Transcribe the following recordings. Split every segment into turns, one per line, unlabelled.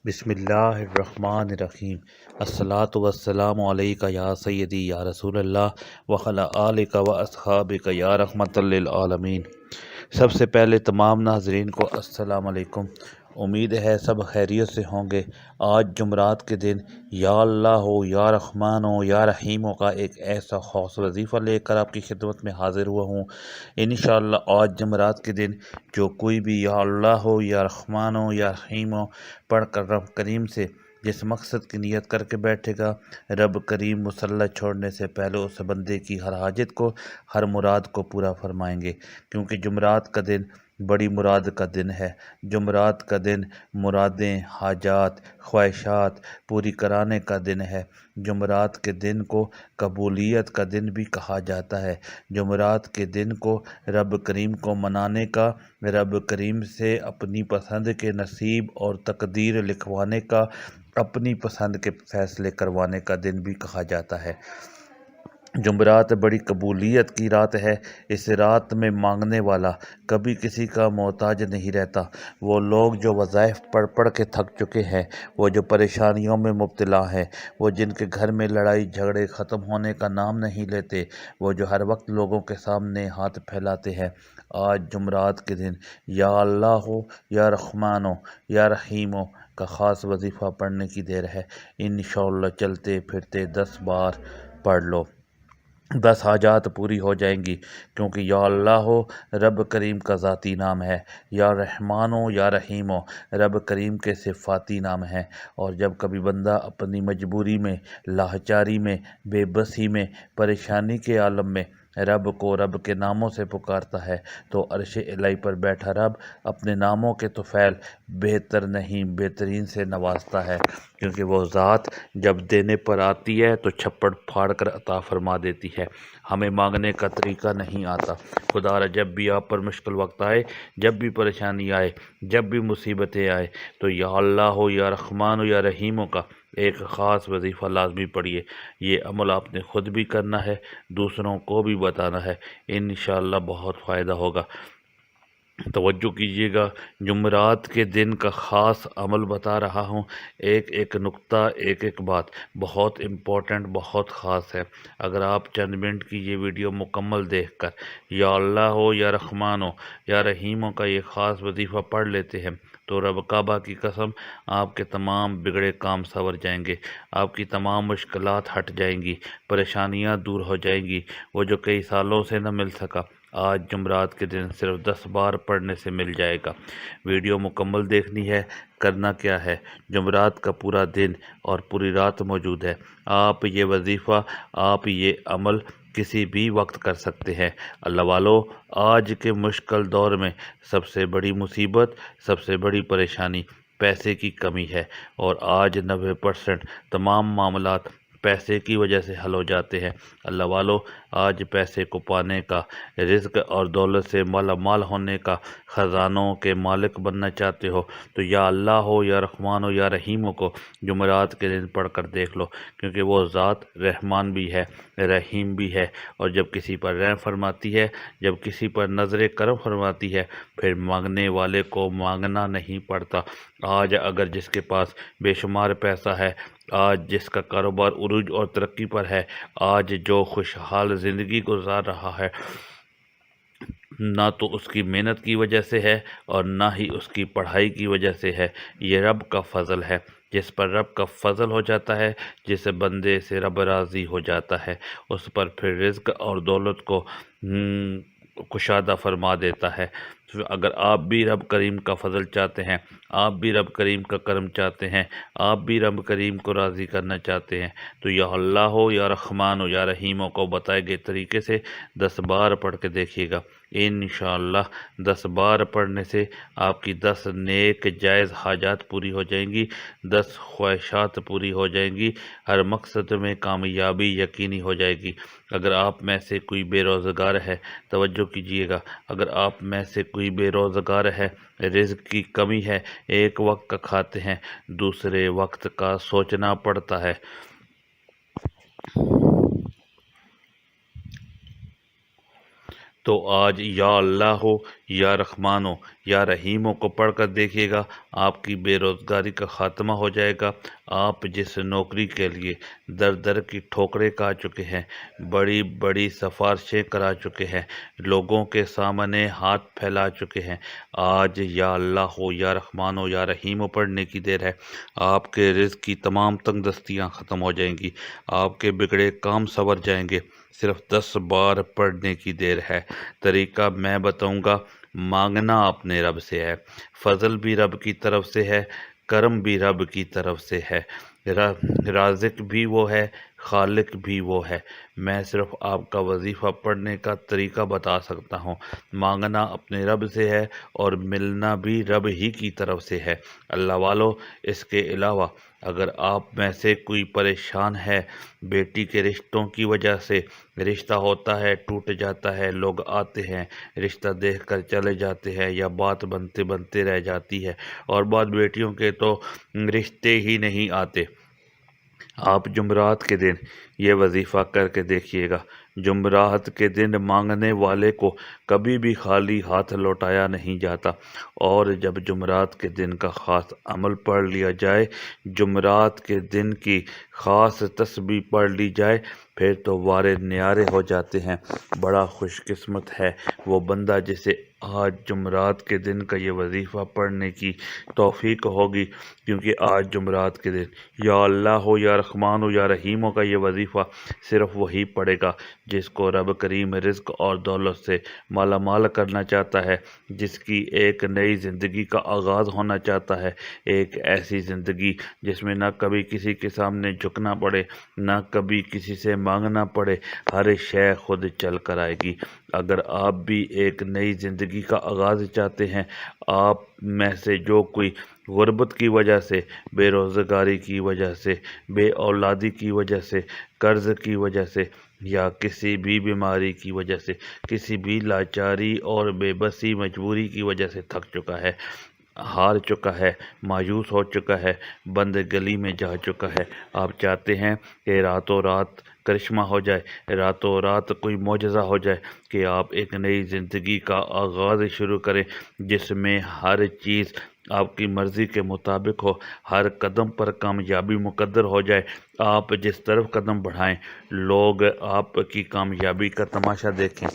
بسم اللہ الرحمن الرحیم۔ الصلاۃ والسلام علیک یا سیدی یا رسول اللہ وعلی آلک و اصحابک یا رحمت للعالمین۔ سب سے پہلے تمام ناظرین کو السلام علیکم۔ امید ہے سب خیریت سے ہوں گے۔ آج جمعرات کے دن یا اللہ ہو یا رحمان ہو یا رحیم ہو کا ایک ایسا خاص وظیفہ لے کر آپ کی خدمت میں حاضر ہوا ہوں۔ انشاءاللہ آج جمعرات کے دن جو کوئی بھی یا اللہ ہو یا رحمان ہو یا رحیم ہو پڑھ کر رب کریم سے جس مقصد کی نیت کر کے بیٹھے گا، رب کریم مصلی چھوڑنے سے پہلے اس بندے کی ہر حاجت کو، ہر مراد کو پورا فرمائیں گے، کیونکہ جمعرات کا دن بڑی مراد کا دن ہے۔ جمعرات کا دن مرادیں، حاجات، خواہشات پوری کرانے کا دن ہے۔ جمعرات کے دن کو قبولیت کا دن بھی کہا جاتا ہے۔ جمعرات کے دن کو رب کریم کو منانے کا، رب کریم سے اپنی پسند کے نصیب اور تقدیر لکھوانے کا، اپنی پسند کے فیصلے کروانے کا دن بھی کہا جاتا ہے۔ جمعرات بڑی قبولیت کی رات ہے۔ اس رات میں مانگنے والا کبھی کسی کا محتاج نہیں رہتا۔ وہ لوگ جو وظائف پڑھ پڑھ کے تھک چکے ہیں، وہ جو پریشانیوں میں مبتلا ہیں، وہ جن کے گھر میں لڑائی جھگڑے ختم ہونے کا نام نہیں لیتے، وہ جو ہر وقت لوگوں کے سامنے ہاتھ پھیلاتے ہیں، آج جمعرات کے دن یا اللہ ہو یا رحمان ہو یا رحیم ہو کا خاص وظیفہ پڑھنے کی دیر ہے۔ انشاءاللہ چلتے پھرتے 10 بار پڑھ لو، 10 حاجات پوری ہو جائیں گی، کیونکہ یا اللہ ہو رب کریم کا ذاتی نام ہے، یا رحمان ہو یا رحیم ہو رب کریم کے صفاتی نام ہیں۔ اور جب کبھی بندہ اپنی مجبوری میں، لاچاری میں، بے بسی میں، پریشانی کے عالم میں رب کو رب کے ناموں سے پکارتا ہے، تو عرش الہی پر بیٹھا رب اپنے ناموں کے طفیل بہتر نہیں بہترین سے نوازتا ہے، کیونکہ وہ ذات جب دینے پر آتی ہے تو چھپڑ پھاڑ کر عطا فرما دیتی ہے۔ ہمیں مانگنے کا طریقہ نہیں آتا۔ خدا را جب بھی آپ پر مشکل وقت آئے، جب بھی پریشانی آئے، جب بھی مصیبتیں آئے، تو یا اللہ ہو یا رحمان ہو یا رحیم ہو کا ایک خاص وظیفہ لازمی پڑھیے۔ یہ عمل آپ نے خود بھی کرنا ہے، دوسروں کو بھی بتانا ہے، انشاءاللہ بہت فائدہ ہوگا۔ توجہ کیجیے گا، جمعرات کے دن کا خاص عمل بتا رہا ہوں، ایک ایک نقطہ، ایک ایک بات بہت امپورٹنٹ، بہت خاص ہے۔ اگر آپ چند منٹ کی یہ ویڈیو مکمل دیکھ کر یا اللہ ہو یا رحمان ہو یا رحیم ہو کا یہ خاص وظیفہ پڑھ لیتے ہیں، تو رب کعبہ کی قسم آپ کے تمام بگڑے کام سنور جائیں گے، آپ کی تمام مشکلات ہٹ جائیں گی، پریشانیاں دور ہو جائیں گی۔ وہ جو کئی سالوں سے نہ مل سکا، آج جمعرات کے دن صرف 10 بار پڑھنے سے مل جائے گا۔ ویڈیو مکمل دیکھنی ہے۔ کرنا کیا ہے، جمعرات کا پورا دن اور پوری رات موجود ہے۔ آپ یہ وظیفہ، آپ یہ عمل کسی بھی وقت کر سکتے ہیں۔ اللہ والو، آج کے مشکل دور میں سب سے بڑی مصیبت، سب سے بڑی پریشانی پیسے کی کمی ہے، اور آج 90% تمام معاملات پیسے کی وجہ سے حل ہو جاتے ہیں۔ اللہ والو، آج پیسے کو پانے کا، رزق اور دولت سے مالا مال ہونے کا، خزانوں کے مالک بننا چاہتے ہو، تو یا اللہ ہو یا رحمان ہو یا رحیم ہو کو جمعرات کے دن پڑھ کر دیکھ لو، کیونکہ وہ ذات رحمان بھی ہے، رحیم بھی ہے، اور جب کسی پر رحم فرماتی ہے، جب کسی پر نظر کرم فرماتی ہے، پھر مانگنے والے کو مانگنا نہیں پڑتا۔ آج اگر جس کے پاس بے شمار پیسہ ہے، آج جس کا کاروبار عروج اور ترقی پر ہے، آج جو خوشحال زندگی گزار رہا ہے، نہ تو اس کی محنت کی وجہ سے ہے اور نہ ہی اس کی پڑھائی کی وجہ سے ہے، یہ رب کا فضل ہے۔ جس پر رب کا فضل ہو جاتا ہے، جس بندے سے رب راضی ہو جاتا ہے، اس پر پھر رزق اور دولت کو کشادہ فرما دیتا ہے۔ اگر آپ بھی رب کریم کا فضل چاہتے ہیں، آپ بھی رب کریم کا کرم چاہتے ہیں، آپ بھی رب کریم کو راضی کرنا چاہتے ہیں، تو یا اللہ ہو یا رحمان ہو یا رحیم ہو کو بتائے گئے طریقے سے 10 بار پڑھ کے دیکھیے گا۔ انشاءاللہ 10 بار پڑھنے سے آپ کی 10 نیک جائز حاجات پوری ہو جائیں گی، 10 خواہشات پوری ہو جائیں گی، ہر مقصد میں کامیابی یقینی ہو جائے گی۔ اگر آپ میں سے کوئی بے روزگار ہے، توجہ کیجیے گا، اگر آپ میں سے کوئی بے روزگار ہے، رزق کی کمی ہے، ایک وقت کا کھاتے ہیں، دوسرے وقت کا سوچنا پڑتا ہے، تو آج یا اللہ ہو یا رحمان ہو یا رحیم ہو کو پڑھ کر دیکھیے گا، آپ کی بے روزگاری کا خاتمہ ہو جائے گا۔ آپ جس نوکری کے لیے در در کی ٹھوکریں کھا چکے ہیں، بڑی بڑی سفارشیں کرا چکے ہیں، لوگوں کے سامنے ہاتھ پھیلا چکے ہیں، آج یا اللہ ہو یا رحمان ہو یا رحیم ہو پڑھنے کی دیر ہے۔ آپ کے رزق کی تمام تنگ دستیاں ختم ہو جائیں گی، آپ کے بگڑے کام سنور جائیں گے۔ صرف 10 بار پڑھنے کی دیر ہے۔ طریقہ میں بتاؤں گا، مانگنا اپنے رب سے ہے، فضل بھی رب کی طرف سے ہے، کرم بھی رب کی طرف سے ہے، رازق بھی وہ ہے، خالق بھی وہ ہے۔ میں صرف آپ کا وظیفہ پڑھنے کا طریقہ بتا سکتا ہوں۔ مانگنا اپنے رب سے ہے اور ملنا بھی رب ہی کی طرف سے ہے۔ اللہ والو، اس کے علاوہ اگر آپ میں سے کوئی پریشان ہے، بیٹی کے رشتوں کی وجہ سے رشتہ ہوتا ہے ٹوٹ جاتا ہے، لوگ آتے ہیں رشتہ دیکھ کر چلے جاتے ہیں، یا بات بنتے بنتے رہ جاتی ہے، اور بعض بیٹیوں کے تو رشتے ہی نہیں آتے، آپ جمعرات کے دن یہ وظیفہ کر کے دیکھیے گا۔ جمعرات کے دن مانگنے والے کو کبھی بھی خالی ہاتھ لوٹایا نہیں جاتا، اور جب جمعرات کے دن کا خاص عمل پڑھ لیا جائے، جمعرات کے دن کی خاص تسبیح پڑھ لی جائے، پھر تو وارے نیارے ہو جاتے ہیں۔ بڑا خوش قسمت ہے وہ بندہ جسے آج جمعرات کے دن کا یہ وظیفہ پڑھنے کی توفیق ہوگی، کیونکہ آج جمعرات کے دن یا اللہ ہو یا رحمان ہو یا رحیم ہو کا یہ وظیفہ صرف وہی پڑھے گا جس کو رب کریم رزق اور دولت سے مالا مال کرنا چاہتا ہے، جس کی ایک نئی زندگی کا آغاز ہونا چاہتا ہے، ایک ایسی زندگی جس میں نہ کبھی کسی کے سامنے جھکنا پڑے، نہ کبھی کسی سے مانگنا پڑے، ہر شے خود چل کر آئے گی۔ اگر آپ بھی ایک نئی زندگی کا آغاز چاہتے ہیں، آپ میں سے جو کوئی غربت کی وجہ سے، بے روزگاری کی وجہ سے، بے اولادی کی وجہ سے، قرض کی وجہ سے، یا کسی بھی بیماری کی وجہ سے، کسی بھی لاچاری اور بے بسی مجبوری کی وجہ سے تھک چکا ہے، ہار چکا ہے، مایوس ہو چکا ہے، بند گلی میں جا چکا ہے، آپ چاہتے ہیں کہ راتوں رات کرشمہ ہو جائے، راتوں رات کوئی معجزہ ہو جائے، کہ آپ ایک نئی زندگی کا آغاز شروع کریں جس میں ہر چیز آپ کی مرضی کے مطابق ہو، ہر قدم پر کامیابی مقدر ہو جائے، آپ جس طرف قدم بڑھائیں لوگ آپ کی کامیابی کا تماشا دیکھیں،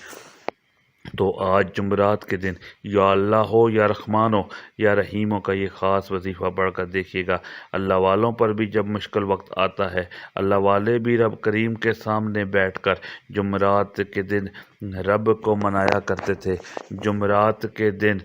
تو آج جمعرات کے دن یا اللہ ہو یا رحمان ہو یا رحیم ہو کا یہ خاص وظیفہ پڑھ کر دیکھیے گا۔ اللہ والوں پر بھی جب مشکل وقت آتا ہے، اللہ والے بھی رب کریم کے سامنے بیٹھ کر جمعرات کے دن رب کو منایا کرتے تھے، جمعرات کے دن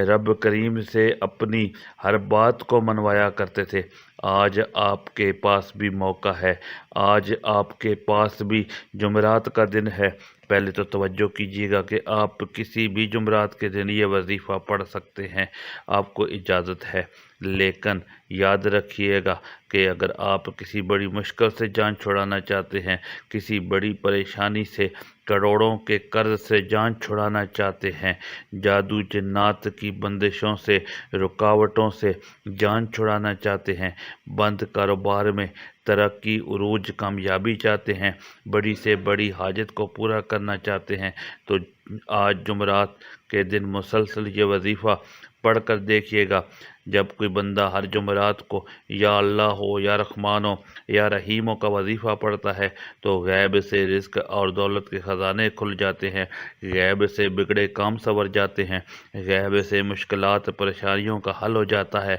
رب کریم سے اپنی ہر بات کو منوایا کرتے تھے۔ آج آپ کے پاس بھی موقع ہے، آج آپ کے پاس بھی جمعرات کا دن ہے۔ پہلے تو توجہ کیجیے گا کہ آپ کسی بھی جمعرات کے دن یہ وظیفہ پڑھ سکتے ہیں، آپ کو اجازت ہے، لیکن یاد رکھیے گا کہ اگر آپ کسی بڑی مشکل سے جان چھڑانا چاہتے ہیں، کسی بڑی پریشانی سے، کروڑوں کے قرض سے جان چھڑانا چاہتے ہیں، جادو جنات کی بندشوں سے، رکاوٹوں سے جان چھڑانا چاہتے ہیں، بند کاروبار میں ترقی، عروج، کامیابی چاہتے ہیں، بڑی سے بڑی حاجت کو پورا کرنا چاہتے ہیں، تو آج جمعرات کے دن مسلسل یہ وظیفہ پڑھ کر دیکھیے گا۔ جب کوئی بندہ ہر جمعرات کو یا اللہ ہو یا رحمان ہو یا رحیم ہو کا وظیفہ پڑھتا ہے تو غیب سے رزق اور دولت کے خزانے کھل جاتے ہیں، غیب سے بگڑے کام سنور جاتے ہیں، غیب سے مشکلات پریشانیوں کا حل ہو جاتا ہے۔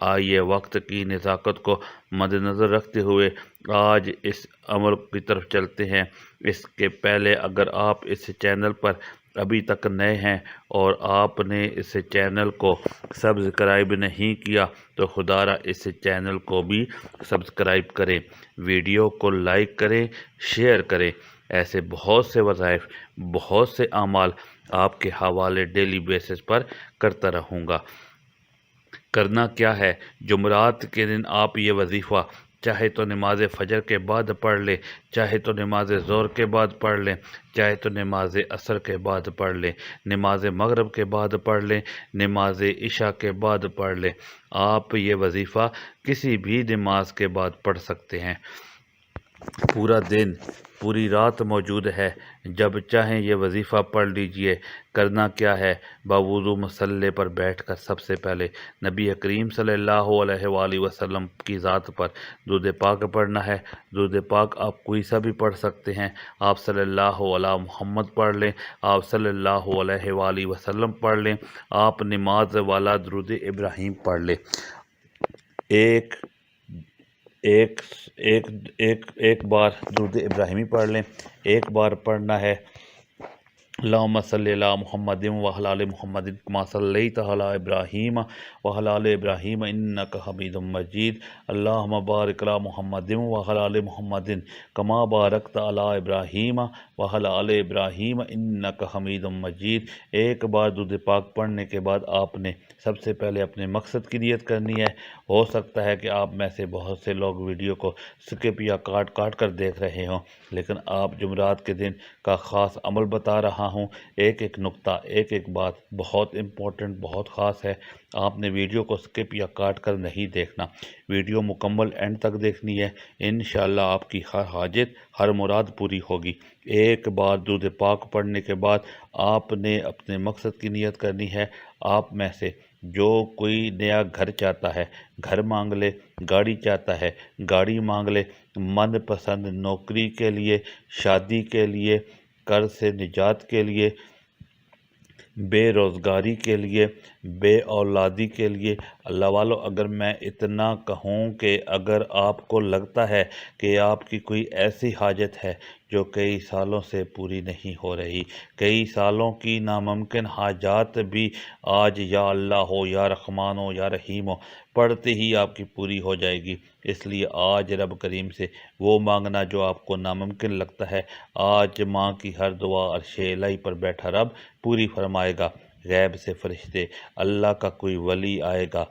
آئیے وقت کی نزاکت کو مد نظر رکھتے ہوئے آج اس عمل کی طرف چلتے ہیں۔ اس کے پہلے اگر آپ اس چینل پر ابھی تک نئے ہیں اور آپ نے اس چینل کو سبسکرائب نہیں کیا تو خدا را اس چینل کو بھی سبسکرائب کریں، ویڈیو کو لائک کریں، شیئر کریں۔ ایسے بہت سے وظائف، بہت سے اعمال آپ کے حوالے ڈیلی بیسس پر کرتا رہوں گا۔ کرنا کیا ہے؟ جمعرات کے دن آپ یہ وظیفہ چاہے تو نماز فجر کے بعد پڑھ لیں، چاہے تو نماز ظہر کے بعد پڑھ لیں، چاہے تو نماز عصر کے بعد پڑھ لیں، نماز مغرب کے بعد پڑھ لیں، نماز عشاء کے بعد پڑھ لیں، آپ یہ وظیفہ کسی بھی نماز کے بعد پڑھ سکتے ہیں۔ پورا دن پوری رات موجود ہے، جب چاہیں یہ وظیفہ پڑھ لیجئے۔ کرنا کیا ہے؟ باوضو مصلی پر بیٹھ کر سب سے پہلے نبی کریم صلی اللہ علیہ وآلہ وسلم کی ذات پر درود پاک پڑھنا ہے۔ درود پاک آپ کوئی سا بھی پڑھ سکتے ہیں۔ آپ صلی اللہ علی محمد پڑھ لیں، آپ صلی اللہ علیہ وآلہ وسلم پڑھ لیں، آپ نماز والا درود ابراہیم پڑھ لیں۔ ایک ایک ایک ایک ایک بار درود ابراہیمی پڑھ لیں۔ ایک بار پڑھنا ہے اللہم صلی علی محمد وعلی آل محمد کما صلیت علی ابراہیم وعلی آل ابراہیم انک حمید مجید، اللہم بارک علی محمد وعلی آل محمد کما بارکت علی ابراہیم وعلی آل ابراہیم انک حمید مجید۔ ایک بار درود پاک پڑھنے کے بعد آپ نے سب سے پہلے اپنے مقصد کی نیت کرنی ہے۔ ہو سکتا ہے کہ آپ میں سے بہت سے لوگ ویڈیو کو سکپ یا کاٹ کر دیکھ رہے ہوں، لیکن آپ جمعرات کے دن کا خاص عمل بتا رہا ہوں۔ ایک ایک نقطہ، ایک بات بہت امپورٹنٹ، بہت خاص ہے۔ آپ نے ویڈیو کو سکپ یا کاٹ کر نہیں دیکھنا، ویڈیو مکمل اینڈ تک دیکھنی ہے۔ انشاءاللہ آپ کی ہر حاجت، ہر مراد پوری ہوگی۔ ایک بار درود پاک پڑھنے کے بعد آپ نے اپنے مقصد کی نیت کرنی ہے۔ آپ میں سے جو کوئی نیا گھر چاہتا ہے گھر مانگ لے، گاڑی چاہتا ہے گاڑی مانگ لے، من پسند نوکری کے لیے، شادی کے لیے، قرض سے نجات کے لیے، بے روزگاری کے لیے، بے اولادی کے لیے۔ اللہ والو، اگر میں اتنا کہوں کہ اگر آپ کو لگتا ہے کہ آپ کی کوئی ایسی حاجت ہے جو کئی سالوں سے پوری نہیں ہو رہی، کئی سالوں کی ناممکن حاجات بھی آج یا اللہ ہو یا رحمان ہو یا رحیم ہو پڑھتے ہی آپ کی پوری ہو جائے گی۔ اس لیے آج رب کریم سے وہ مانگنا جو آپ کو ناممکن لگتا ہے۔ آج ماں کی ہر دعا عرش الہی پر بیٹھا رب پوری فرمائے گا۔ غیب سے فرشتے، اللہ کا کوئی ولی آئے گا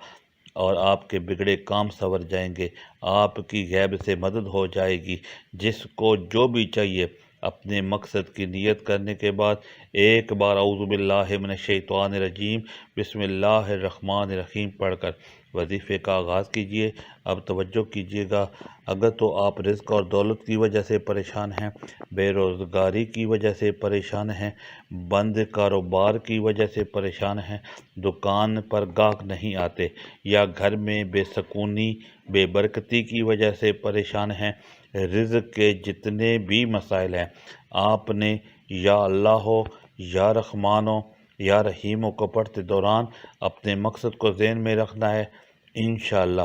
اور آپ کے بگڑے کام سنور جائیں گے، آپ کی غیب سے مدد ہو جائے گی۔ جس کو جو بھی چاہیے اپنے مقصد کی نیت کرنے کے بعد ایک بار اعوذ باللہ من الشیطان الرجیم بسم اللہ الرحمن الرحیم پڑھ کر وظیفے کا آغاز کیجئے۔ اب توجہ کیجئے گا، اگر تو آپ رزق اور دولت کی وجہ سے پریشان ہیں، بے روزگاری کی وجہ سے پریشان ہیں، بند کاروبار کی وجہ سے پریشان ہیں، دکان پر گاہک نہیں آتے، یا گھر میں بے سکونی بے برکتی کی وجہ سے پریشان ہیں، رزق کے جتنے بھی مسائل ہیں، آپ نے یا اللہ ہو یا رحمان ہو یا رحیم کو پڑھتے دوران اپنے مقصد کو ذہن میں رکھنا ہے۔ انشاءاللہ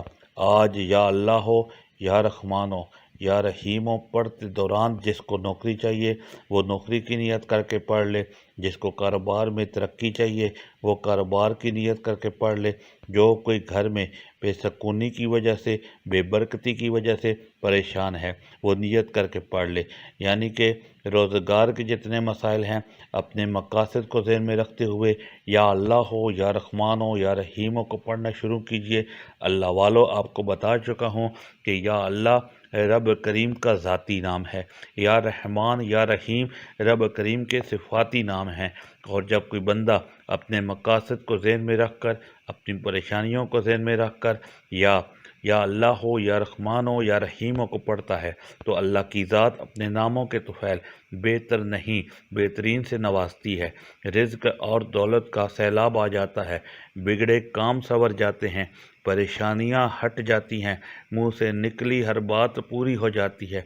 آج یا اللہ ہو یا رحمان ہو یا رحیم ہو پڑھتے دوران جس کو نوکری چاہیے وہ نوکری کی نیت کر کے پڑھ لے، جس کو کاروبار میں ترقی چاہیے وہ کاروبار کی نیت کر کے پڑھ لے، جو کوئی گھر میں بے سکونی کی وجہ سے، بے برکتی کی وجہ سے پریشان ہے وہ نیت کر کے پڑھ لے۔ یعنی کہ روزگار کے جتنے مسائل ہیں اپنے مقاصد کو ذہن میں رکھتے ہوئے یا اللہ ہو یا رحمان ہو یا رحیم کو پڑھنا شروع کیجئے۔ اللہ والو، آپ کو بتا چکا ہوں کہ یا اللہ رب کریم کا ذاتی نام ہے، یا رحمان یا رحیم رب کریم کے صفاتی نام ہیں، اور جب کوئی بندہ اپنے مقاصد کو ذہن میں رکھ کر، اپنی پریشانیوں کو ذہن میں رکھ کر یا اللہ ہو یا رحمان ہو یا رحیم کو پڑھتا ہے تو اللہ کی ذات اپنے ناموں کے طفیل بہتر نہیں بہترین سے نوازتی ہے۔ رزق اور دولت کا سیلاب آ جاتا ہے، بگڑے کام سنور جاتے ہیں، پریشانیاں ہٹ جاتی ہیں، منہ سے نکلی ہر بات پوری ہو جاتی ہے۔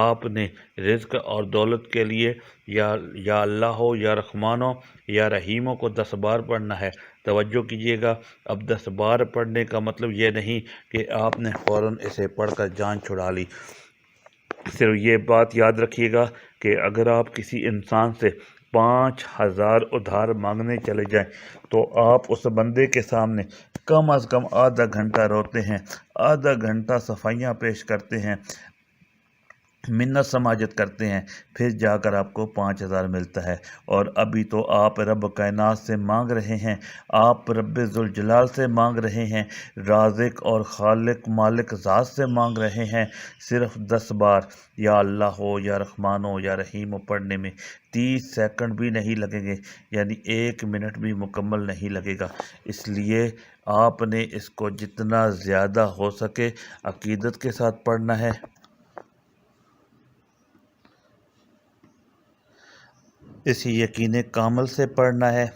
آپ نے رزق اور دولت کے لیے یا اللہ ہو یا رحمان ہو یا رحیم کو 10 بار پڑھنا ہے۔ توجہ کیجیے گا، اب 10 بار پڑھنے کا مطلب یہ نہیں کہ آپ نے فوراً اسے پڑھ کر جان چھڑا لی۔ صرف یہ بات یاد رکھیے گا کہ اگر آپ کسی انسان سے 5000 ادھار مانگنے چلے جائیں تو آپ اس بندے کے سامنے کم از کم آدھا گھنٹہ روتے ہیں، آدھا گھنٹہ صفائیاں پیش کرتے ہیں، منت سماجت کرتے ہیں، پھر جا کر آپ کو 5000 ملتا ہے۔ اور ابھی تو آپ رب کائنات سے مانگ رہے ہیں، آپ رب ذوالجلال سے مانگ رہے ہیں، رازق اور خالق مالک ذات سے مانگ رہے ہیں۔ صرف 10 بار یا اللہ ہو یا رحمان ہو یا رحیم پڑھنے میں 30 سیکنڈ بھی نہیں لگیں گے، یعنی 1 منٹ بھی مکمل نہیں لگے گا۔ اس لیے آپ نے اس کو جتنا زیادہ ہو سکے عقیدت کے ساتھ پڑھنا ہے۔ اسی یقین کامل سے پڑھنا ہے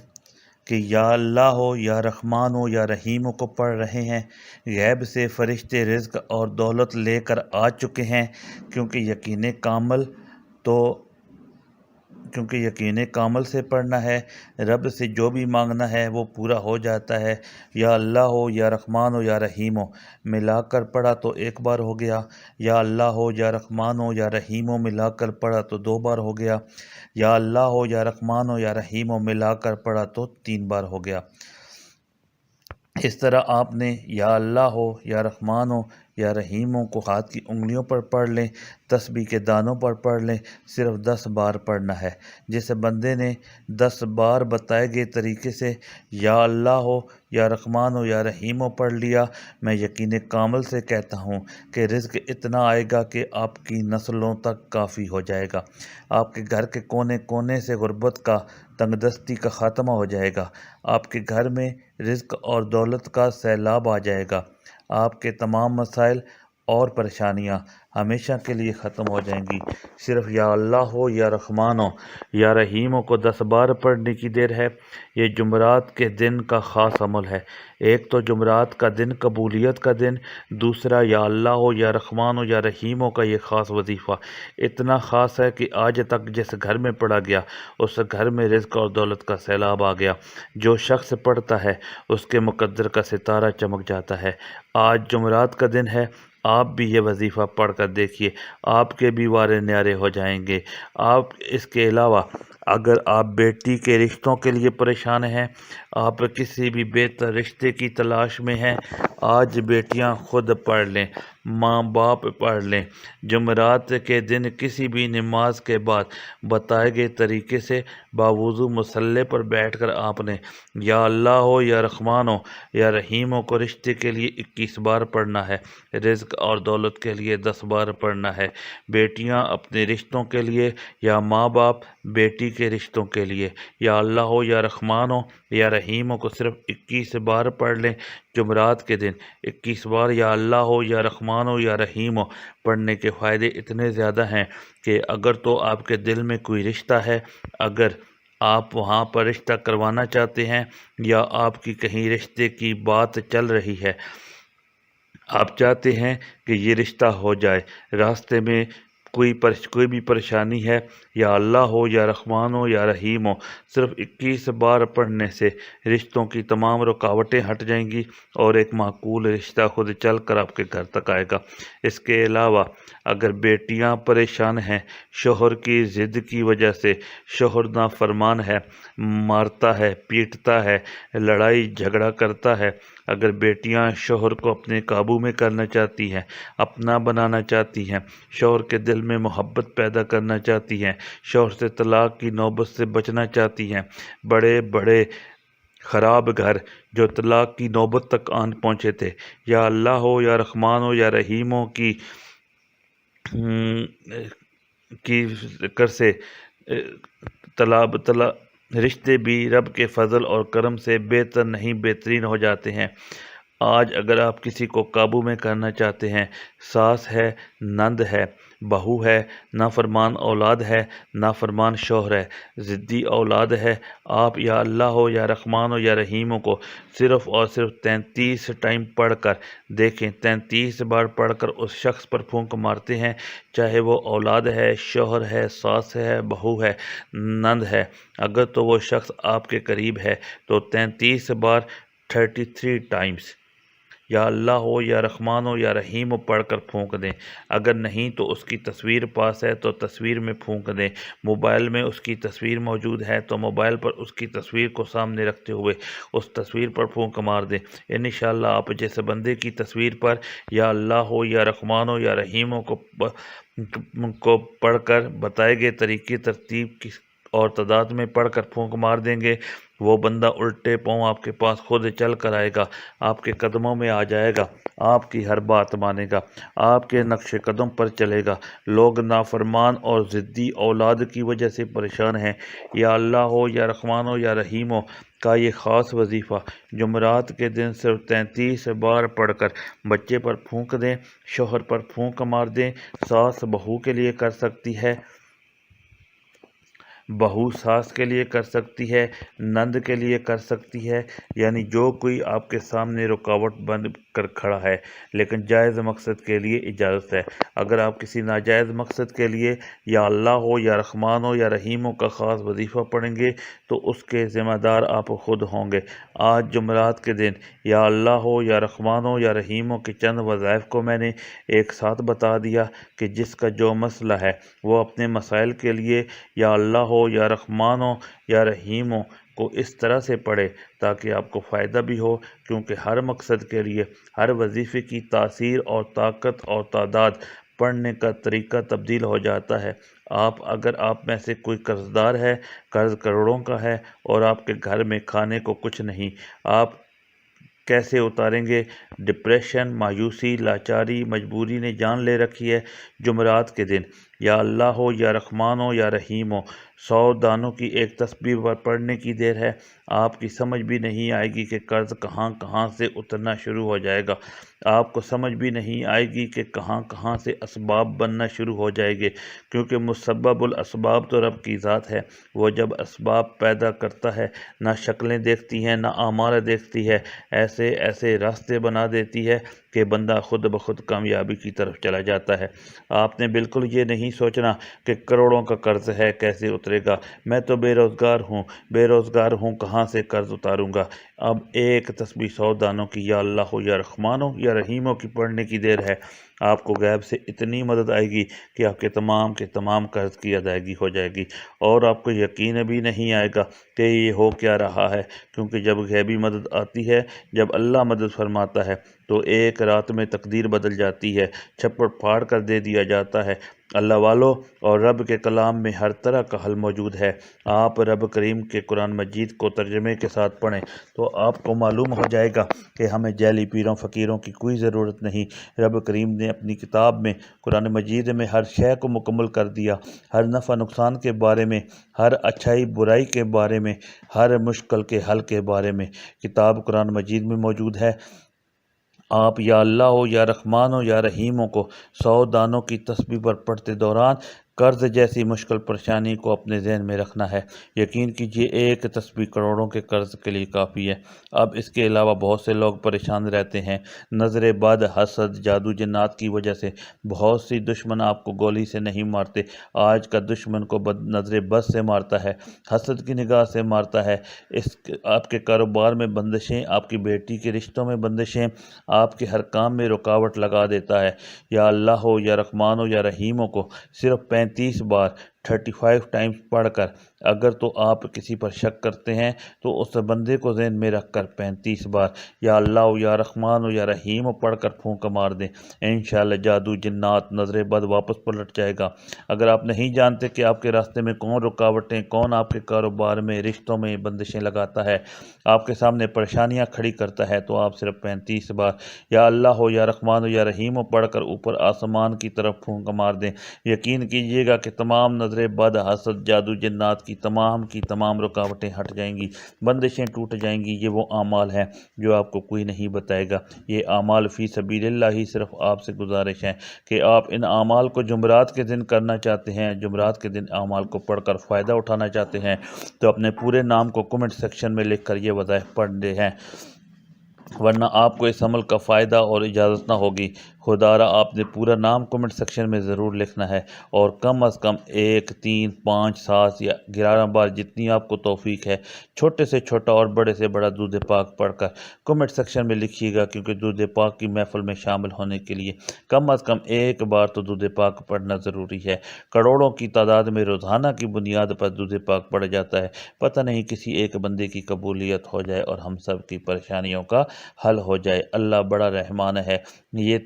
کہ یا اللہ ہو یا رحمان ہو یا رحیم ہو کو پڑھ رہے ہیں۔ غیب سے فرشتے رزق اور دولت لے کر آ چکے ہیں، کیونکہ یقین کامل سے پڑھنا ہے۔ رب سے جو بھی مانگنا ہے وہ پورا ہو جاتا ہے۔ یا اللہ ہو یا رحمان ہو یا رحیم ہو ملا کر پڑھا تو ایک بار ہو گیا، یا اللہ ہو یا رحمان ہو یا رحیم ہو ملا کر پڑھا تو 2 بار ہو گیا، یا اللہ ہو یا رحمان ہو یا رحیم ہو ملا کر پڑھا تو 3 بار ہو گیا۔ اس طرح آپ نے یا اللہ ہو یا رحمان ہو یا رحیم ہو کو ہاتھ کی انگلیوں پر پڑھ لیں، تسبیح کے دانوں پر پڑھ لیں، صرف 10 بار پڑھنا ہے۔ جس بندے نے 10 بار بتائے گئے طریقے سے یا اللہ ہو یا رحمان ہو یا رحیم ہو پڑھ لیا، میں یقین کامل سے کہتا ہوں کہ رزق اتنا آئے گا کہ آپ کی نسلوں تک کافی ہو جائے گا۔ آپ کے گھر کے کونے کونے سے غربت کا، تنگ دستی کا خاتمہ ہو جائے گا۔ آپ کے گھر میں رزق اور دولت کا سیلاب آ جائے گا۔ آپ کے تمام مسائل اور پریشانیاں ہمیشہ کے لیے ختم ہو جائیں گی۔ صرف یا اللہ ہو یا رحمان ہو یا رحیم ہو کو 10 بار پڑھنے کی دیر ہے۔ یہ جمعرات کے دن کا خاص عمل ہے۔ ایک تو جمعرات کا دن قبولیت کا دن، دوسرا یا اللہ ہو یا رحمان ہو یا رحیم ہو کا یہ خاص وظیفہ اتنا خاص ہے کہ آج تک جس گھر میں پڑھا گیا اس گھر میں رزق اور دولت کا سیلاب آ گیا۔ جو شخص پڑھتا ہے اس کے مقدر کا ستارہ چمک جاتا ہے۔ آج جمعرات کا دن ہے، آپ بھی یہ وظیفہ پڑھ کر دیکھیے، آپ کے بھی وارے نیارے ہو جائیں گے۔ آپ اس کے علاوہ اگر آپ بیٹی کے رشتوں کے لیے پریشان ہیں، آپ کسی بھی بہتر رشتے کی تلاش میں ہیں، آج بیٹیاں خود پڑھ لیں، ماں باپ پڑھ لیں۔ جمعرات کے دن کسی بھی نماز کے بعد بتائے گئے طریقے سے باوضو مصلی پر بیٹھ کر آپ نے یا اللہ ہو یا رحمان ہو یا رحیم ہو کو رشتے کے لیے 21 بار پڑھنا ہے، رزق اور دولت کے لیے 10 بار پڑھنا ہے۔ بیٹیاں اپنے رشتوں کے لیے یا ماں باپ بیٹی کے رشتوں کے لیے یا اللہ ہو یا رحمان ہو یا رحیم ہو کو صرف 21 بار پڑھ لیں۔ جمعرات کے دن 21 بار یا اللہ ہو یا رحمان ہو یا رحیم ہو پڑھنے کے فائدے اتنے زیادہ ہیں کہ اگر تو آپ کے دل میں کوئی رشتہ ہے، اگر آپ وہاں پر رشتہ کروانا چاہتے ہیں یا آپ کی کہیں رشتے کی بات چل رہی ہے، آپ چاہتے ہیں کہ یہ رشتہ ہو جائے، راستے میں کوئی بھی پریشانی ہے، یا اللہ ہو یا رحمان ہو یا رحیم ہو صرف 21 بار پڑھنے سے رشتوں کی تمام رکاوٹیں ہٹ جائیں گی اور ایک معقول رشتہ خود چل کر آپ کے گھر تک آئے گا۔ اس کے علاوہ اگر بیٹیاں پریشان ہیں، شوہر کی ضد کی وجہ سے، شوہر نافرمان ہے، مارتا ہے، پیٹتا ہے، لڑائی جھگڑا کرتا ہے، اگر بیٹیاں شوہر کو اپنے قابو میں کرنا چاہتی ہیں، اپنا بنانا چاہتی ہیں، شوہر کے دل میں محبت پیدا کرنا چاہتی ہیں، شوہر سے طلاق کی نوبت سے بچنا چاہتی ہیں، بڑے بڑے خراب گھر جو طلاق کی نوبت تک آن پہنچے تھے، یا اللہ ہو یا رحمان ہو یا رحیم ہو کی کر سے رشتے بھی رب کے فضل اور کرم سے بہتر نہیں بہترین ہو جاتے ہیں۔ آج اگر آپ کسی کو قابو میں کرنا چاہتے ہیں، ساس ہے، نند ہے، بہو ہے، نافرمان اولاد ہے، نافرمان شوہر ہے، ضدی اولاد ہے، آپ یا اللہ ہو یا رحمان ہو یا رحیم ہو کو صرف اور صرف 33 ٹائم پڑھ کر دیکھیں، 33 بار پڑھ کر اس شخص پر پھونک مارتے ہیں، چاہے وہ اولاد ہے، شوہر ہے، ساس ہے، بہو ہے، نند ہے، اگر تو وہ شخص آپ کے قریب ہے تو 33 بار 33 ٹائمز یا اللہ ہو یا رحمان ہو یا رحیم ہو پڑھ کر پھونک دیں۔ اگر نہیں تو اس کی تصویر پاس ہے تو تصویر میں پھونک دیں، موبائل میں اس کی تصویر موجود ہے تو موبائل پر اس کی تصویر کو سامنے رکھتے ہوئے اس تصویر پر پھونک مار دیں۔ انشاءاللہ آپ جیسے بندے کی تصویر پر یا اللہ ہو یا رحمان ہو یا رحیم ہو کو پڑھ کر بتائے گئے طریقے ترتیب کی اور تعداد میں پڑھ کر پھونک مار دیں گے، وہ بندہ الٹے پاؤں آپ کے پاس خود چل کر آئے گا، آپ کے قدموں میں آ جائے گا، آپ کی ہر بات مانے گا، آپ کے نقش قدم پر چلے گا۔ لوگ نافرمان اور ضدی اولاد کی وجہ سے پریشان ہیں، یا اللہ ہو یا رحمان ہو یا رحیم ہو کا یہ خاص وظیفہ جمعرات کے دن صرف 33 بار پڑھ کر بچے پر پھونک دیں، شوہر پر پھونک مار دیں، ساس بہو کے لیے کر سکتی ہے، بہو ساس کے لیے کر سکتی ہے، نند کے لیے کر سکتی ہے، یعنی جو کوئی آپ کے سامنے رکاوٹ بن کر کھڑا ہے لیکن جائز مقصد کے لیے اجازت ہے۔ اگر آپ کسی ناجائز مقصد کے لیے یا اللہ ہو یا رحمان ہو یا رحیم ہو کا خاص وظیفہ پڑھیں گے تو اس کے ذمہ دار آپ خود ہوں گے۔ آج جمعرات کے دن یا اللہ ہو یا رحمان ہو یا رحیم ہو کے چند وظائف کو میں نے ایک ساتھ بتا دیا کہ جس کا جو مسئلہ ہے وہ اپنے مسائل کے لیے یا اللہ ہو یا رحمان ہو یا رحیم ہو کو اس طرح سے پڑھے تاکہ آپ کو فائدہ بھی ہو، کیونکہ ہر مقصد کے لیے ہر وظیفے کی تاثیر اور طاقت اور تعداد پڑھنے کا طریقہ تبدیل ہو جاتا ہے۔ اگر آپ میں سے کوئی قرض دار ہے، قرض کروڑوں کا ہے اور آپ کے گھر میں کھانے کو کچھ نہیں، آپ کیسے اتاریں گے؟ ڈپریشن، مایوسی، لاچاری، مجبوری نے جان لے رکھی ہے۔ جمعرات کے دن یا اللہ ہو یا رحمان ہو یا رحیم ہو 100 دانوں کی ایک تسبیح پر پڑھنے کی دیر ہے۔ آپ کی سمجھ بھی نہیں آئے گی کہ قرض کہاں کہاں سے اترنا شروع ہو جائے گا۔ آپ کو سمجھ بھی نہیں آئے گی کہ کہاں کہاں سے اسباب بننا شروع ہو جائے گے، کیونکہ مسبب الاسباب تو رب کی ذات ہے۔ وہ جب اسباب پیدا کرتا ہے نہ شکلیں دیکھتی ہے نہ اعمال دیکھتی ہے، ایسے ایسے راستے بنا دیتی ہے کہ بندہ خود بخود کامیابی کی طرف چلا جاتا ہے۔ آپ نے بالکل یہ نہیں سوچنا کہ کروڑوں کا قرض ہے کیسے اترے گا، میں تو بے روزگار ہوں کہاں سے قرض اتاروں گا۔ اب ایک تسبیح 100 دانوں کی یا اللہ ہو یا رحمان ہو یا رحیم ہو کی پڑھنے کی دیر ہے۔ آپ کو غیب سے اتنی مدد آئے گی کہ آپ کے تمام قرض کی ادائیگی ہو جائے گی، اور آپ کو یقین بھی نہیں آئے گا کہ یہ ہو کیا رہا ہے، کیونکہ جب غیبی مدد آتی ہے، جب اللہ مدد فرماتا ہے تو ایک رات میں تقدیر بدل جاتی ہے، چھپڑ پھاڑ کر دے دیا جاتا ہے۔ اللہ والوں اور رب کے کلام میں ہر طرح کا حل موجود ہے۔ آپ رب کریم کے قرآن مجید کو ترجمے کے ساتھ پڑھیں تو آپ کو معلوم ہو جائے گا کہ ہمیں جعلی پیروں فقیروں کی کوئی ضرورت نہیں۔ رب کریم نے اپنی کتاب میں قرآن مجید میں ہر شے کو مکمل کر دیا، ہر نفع نقصان کے بارے میں، ہر اچھائی برائی کے بارے میں، ہر مشکل کے حل کے بارے میں کتاب قرآن مجید میں موجود ہے۔ آپ یا اللہ ہو یا رحمان ہو یا رحیم ہو کو 100 دانوں کی تسبیح پر پڑھتے دوران قرض جیسی مشکل پریشانی کو اپنے ذہن میں رکھنا ہے۔ یقین کیجئے ایک تسبیح کروڑوں کے قرض کے لیے کافی ہے۔ اب اس کے علاوہ بہت سے لوگ پریشان رہتے ہیں، نظر بد، حسد، جادو جنات کی وجہ سے۔ بہت سی دشمن آپ کو گولی سے نہیں مارتے، آج کا دشمن کو نظر بد سے مارتا ہے، حسد کی نگاہ سے مارتا ہے۔ آپ کے کاروبار میں بندشیں، آپ کی بیٹی کے رشتوں میں بندشیں، آپ کے ہر کام میں رکاوٹ لگا دیتا ہے۔ یا اللہ ہو یا رحمان ہو یا رحیم ہو کو صرف 35 بار 35 ٹائمز پڑھ کر، اگر تو آپ کسی پر شک کرتے ہیں تو اس بندے کو ذہن میں رکھ کر 35 بار یا اللہ ہو یا رحمان ہو یا رحیم ہو پڑھ کر پھونک مار دیں، انشاءاللہ جادو جنات نظر بد واپس پلٹ جائے گا۔ اگر آپ نہیں جانتے کہ آپ کے راستے میں کون رکاوٹیں، کون آپ کے کاروبار میں، رشتوں میں بندشیں لگاتا ہے، آپ کے سامنے پریشانیاں کھڑی کرتا ہے، تو آپ صرف 35 بار یا اللہ ہو یا رحمان ہو یا رحیم ہو پڑھ کر اوپر آسمان کی طرف پھونک مار دیں۔ یقین کیجئے گا کہ تمام نظر بد، حسد، جادو جنات کی تمام رکاوٹیں ہٹ جائیں گی، بندشیں ٹوٹ جائیں گی۔ یہ وہ اعمال ہیں جو آپ کو کوئی نہیں بتائے گا۔ یہ اعمال فی سبیل اللہ ہی صرف آپ سے گزارش ہے کہ آپ ان اعمال کو جمعرات کے دن کرنا چاہتے ہیں، جمعرات کے دن اعمال کو پڑھ کر فائدہ اٹھانا چاہتے ہیں تو اپنے پورے نام کو کمنٹ سیکشن میں لکھ کر یہ وظائف پڑھتے ہیں، ورنہ آپ کو اس عمل کا فائدہ اور اجازت نہ ہوگی۔ خدا را آپ نے پورا نام کمنٹ سیکشن میں ضرور لکھنا ہے، اور کم از کم 1، 3، 5، 7 یا 11 بار جتنی آپ کو توفیق ہے، چھوٹے سے چھوٹا اور بڑے سے بڑا درود پاک پڑھ کر کمنٹ سیکشن میں لکھیے گا، کیونکہ درود پاک کی محفل میں شامل ہونے کے لیے کم از کم ایک بار تو درود پاک پڑھنا ضروری ہے۔ کروڑوں کی تعداد میں روزانہ کی بنیاد پر درود پاک پڑھا جاتا ہے، پتہ نہیں کسی ایک بندے کی قبولیت ہو جائے اور ہم سب کی پریشانیوں کا حل ہو جائے۔ اللہ بڑا رحمان ہے۔ یہ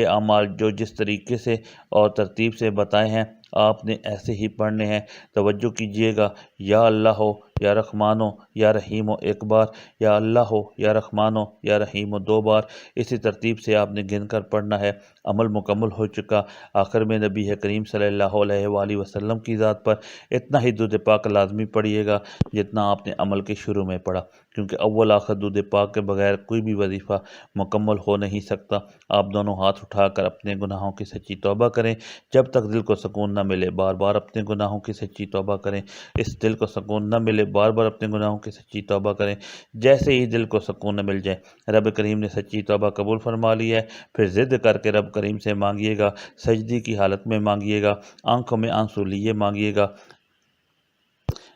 اعمال جو جس طریقے سے اور ترتیب سے بتائے ہیں آپ نے ایسے ہی پڑھنے ہیں۔ توجہ کیجئے گا، یا اللہ ہو یا رحمانو یا رحیمو ایک بار، یا اللہ ہو یا رحمانو یا رحیمو 2 بار۔ اسی ترتیب سے آپ نے گن کر پڑھنا ہے۔ عمل مکمل ہو چکا۔ آخر میں نبی کریم صلی اللہ علیہ وآلہ وسلم کی ذات پر اتنا ہی درود پاک لازمی پڑھیے گا جتنا آپ نے عمل کے شروع میں پڑھا، کیونکہ اول آخر درود پاک کے بغیر کوئی بھی وظیفہ مکمل ہو نہیں سکتا۔ آپ دونوں ہاتھ اٹھا کر اپنے گناہوں کی سچی توبہ کریں جب تک دل کو سکون نہ ملے، بار بار اپنے گناہوں کی سچی توبہ کریں۔ اس دل کو سکون نہ ملے، بار بار اپنے گناہوں کی سچی توبہ کریں۔ جیسے ہی دل کو سکون نہ مل جائے، رب کریم نے سچی توبہ قبول فرما لی ہے، پھر ضد کر کے رب کریم سے مانگیے گا، سجدی کی حالت میں مانگیے گا، آنکھوں میں آنسو لیے مانگیے گا۔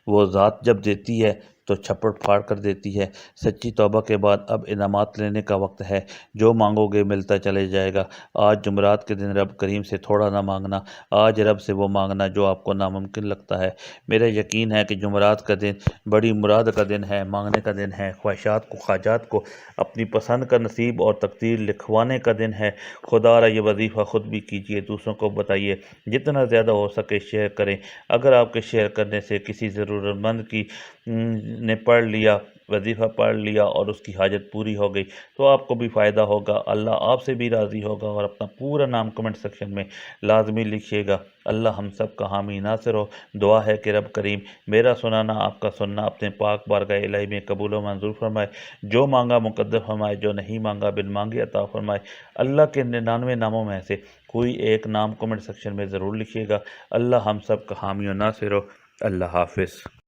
وہ ذات جب دیتی ہے تو چھپڑ پھاڑ کر دیتی ہے۔ سچی توبہ کے بعد اب انعامات لینے کا وقت ہے۔ جو مانگو گے ملتا چلے جائے گا۔ آج جمعرات کے دن رب کریم سے تھوڑا نہ مانگنا، آج رب سے وہ مانگنا جو آپ کو ناممکن لگتا ہے۔ میرا یقین ہے کہ جمعرات کا دن بڑی مراد کا دن ہے، مانگنے کا دن ہے، خواہشات کو، حاجات کو اپنی پسند کا نصیب اور تقدیر لکھوانے کا دن ہے۔ خدا را یہ وظیفہ خود بھی کیجیے، دوسروں کو بتائیے، جتنا زیادہ ہو سکے شیئر کریں۔ اگر آپ کے شیئر کرنے سے کسی ضرورت مند کی نے پڑھ لیا، وظیفہ پڑھ لیا اور اس کی حاجت پوری ہو گئی تو آپ کو بھی فائدہ ہوگا، اللہ آپ سے بھی راضی ہوگا، اور اپنا پورا نام کمنٹ سیکشن میں لازمی لکھیے گا۔ اللہ ہم سب کا حامی ناصر ہو۔ دعا ہے کہ رب کریم میرا سنانا، آپ کا سننا اپنے پاک بارگاہ الہی میں قبول و منظور فرمائے۔ جو مانگا مقدر فرمائے، جو نہیں مانگا بن مانگے عطا فرمائے۔ اللہ کے 99 ناموں میں سے کوئی ایک نام کمنٹ سیکشن میں ضرور لکھیے گا۔ اللہ ہم سب کا حامی و ناصر ہو۔ اللہ حافظ۔